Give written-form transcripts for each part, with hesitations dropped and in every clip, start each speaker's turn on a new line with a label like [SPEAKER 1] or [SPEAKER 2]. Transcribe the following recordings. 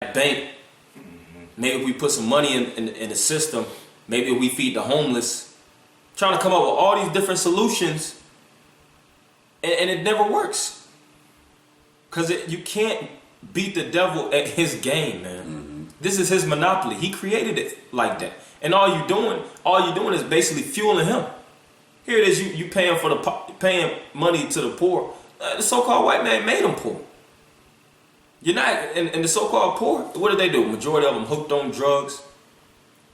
[SPEAKER 1] bank, maybe if we put some money in the system, maybe if we feed the homeless, trying to come up with all these different solutions, and it never works. Because you can't beat the devil at his game, man. Mm-hmm. This is his monopoly. He created it like that. And all you're doing is basically fueling him. Here it is, you paying money to the poor. The so-called white man made them poor. You're not, and the so-called poor, what do they do? Majority of them hooked on drugs.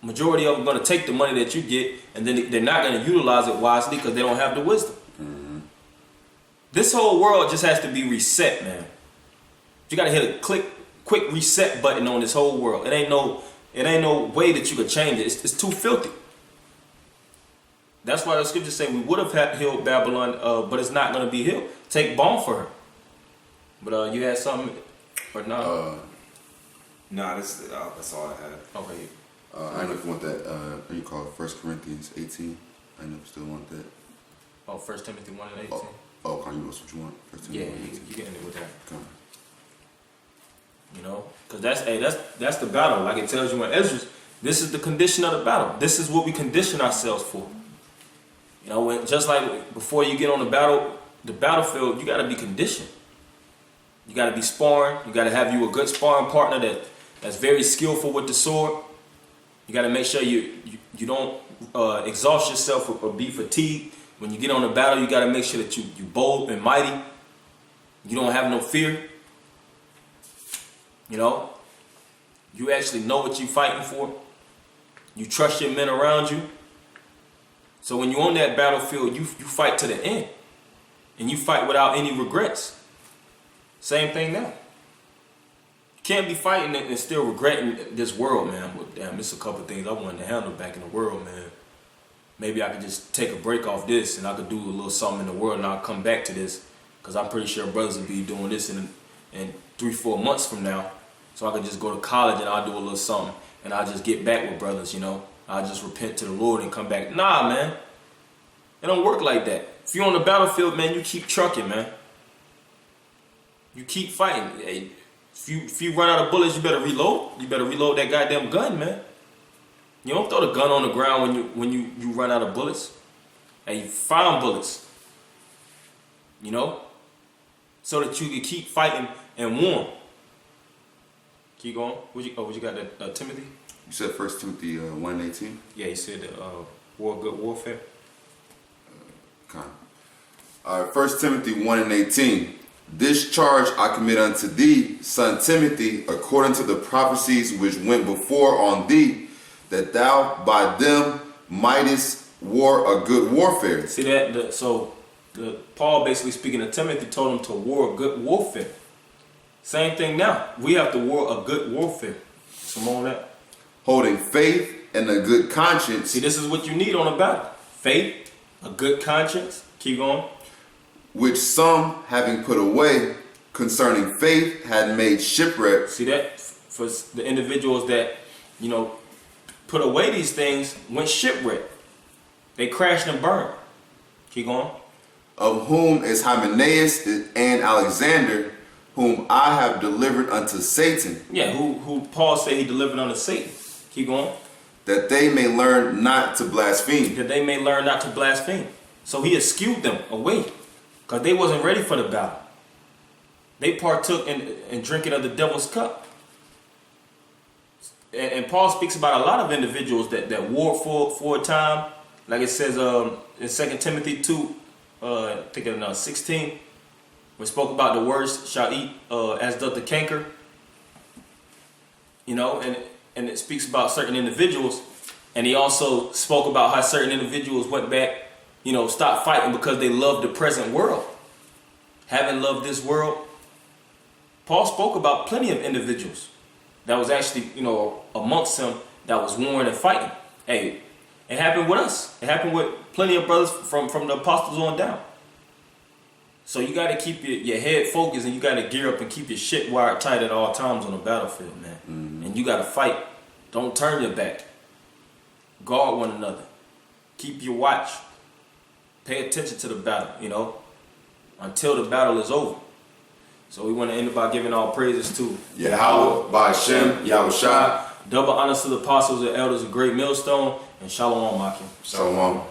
[SPEAKER 1] Majority of them going to take the money that you get, and then they're not going to utilize it wisely because they don't have the wisdom. Mm-hmm. This whole world just has to be reset, man. You got to hit a quick reset button on this whole world. It ain't no way that you could change it. It's too filthy. That's why the scriptures say we would have healed Babylon, but it's not going to be healed. Take balm for her. But you had something, or not?
[SPEAKER 2] Nah, that's all I had.
[SPEAKER 1] Okay.
[SPEAKER 3] I don't know if you want that. What do you call it? 1 Corinthians 18. I don't know if you still want that.
[SPEAKER 1] Oh, 1 Timothy 1 and 18.
[SPEAKER 3] Oh, Carl, you know what you want? 1 Timothy
[SPEAKER 1] yeah,
[SPEAKER 3] 1 and 18.
[SPEAKER 1] you getting it with that.
[SPEAKER 3] Come on.
[SPEAKER 1] You know, because that's the battle. Like it tells you in Ezra, this is the condition of the battle. This is what we condition ourselves for. You know, just like before you get on the battlefield, you got to be conditioned. You got to be sparring. You got to have you a good sparring partner that's very skillful with the sword. You got to make sure you don't exhaust yourself or be fatigued. When you get on the battle, you got to make sure that you bold and mighty. You don't have no fear. You know, you actually know what you're fighting for. You trust your men around you. So when you're on that battlefield, you fight to the end. And you fight without any regrets. Same thing now. You can't be fighting and still regretting this world, man. Well, damn, there's a couple of things I wanted to handle back in the world, man. Maybe I could just take a break off this and I could do a little something in the world and I'll come back to this. Because I'm pretty sure brothers will be doing this in 3-4 months from now. So I could just go to college and I'll do a little something. And I'll just get back with brothers, you know. I'll just repent to the Lord and come back. Nah, man. It don't work like that. If you're on the battlefield, man, you keep trucking, man. You keep fighting. Hey, if you run out of bullets, you better reload. You better reload that goddamn gun, man. You don't throw the gun on the ground when you run out of bullets. Hey, you find bullets. You know? So that you can keep fighting and warm. Keep going. What you got that Timothy?
[SPEAKER 3] You said 1 Timothy 1 and 18?
[SPEAKER 1] Yeah, he said good warfare.
[SPEAKER 3] All right, 1 Timothy 1 and 18. This charge I commit unto thee, son Timothy, according to the prophecies which went before on thee, that thou by them mightest war a good warfare.
[SPEAKER 1] See that? Paul basically speaking to Timothy told him to war a good warfare. Same thing now. We have to war a good warfare. Some more on that.
[SPEAKER 3] Holding faith and a good conscience.
[SPEAKER 1] See, this is what you need on a battle. Faith, a good conscience. Keep going.
[SPEAKER 3] Which some, having put away concerning faith, had made shipwreck.
[SPEAKER 1] See that? For the individuals that, you know, put away these things, went shipwreck. They crashed and burned. Keep going.
[SPEAKER 3] Of whom is Hymenaeus and Alexander, whom I have delivered unto Satan.
[SPEAKER 1] Yeah, who Paul said he delivered unto Satan. Keep going.
[SPEAKER 3] That they may learn not to blaspheme.
[SPEAKER 1] That they may learn not to blaspheme. So he eschewed them away. Because they wasn't ready for the battle. They partook in drinking of the devil's cup. And Paul speaks about a lot of individuals that war for a time. Like it says in 2 Timothy 2, I think in 16, we spoke about the worst shall eat as doth the canker. You know, and it speaks about certain individuals. And he also spoke about how certain individuals went back, you know, stopped fighting because they loved the present world. Having loved this world. Paul spoke about plenty of individuals that was actually, you know, amongst them that was warring and fighting. Hey, it happened with us. It happened with plenty of brothers from the apostles on down. So you got to keep your head focused and you got to gear up and keep your shit wired tight at all times on the battlefield, man. Mm-hmm. And you got to fight. Don't turn your back. Guard one another. Keep your watch. Pay attention to the battle, you know, until the battle is over. So we want to end it by giving all praises to
[SPEAKER 3] Yahweh, by Hashem, Yahushua,
[SPEAKER 1] double honors to the apostles and elders of Great Millstone, and Shalom Makim.
[SPEAKER 3] Shalom.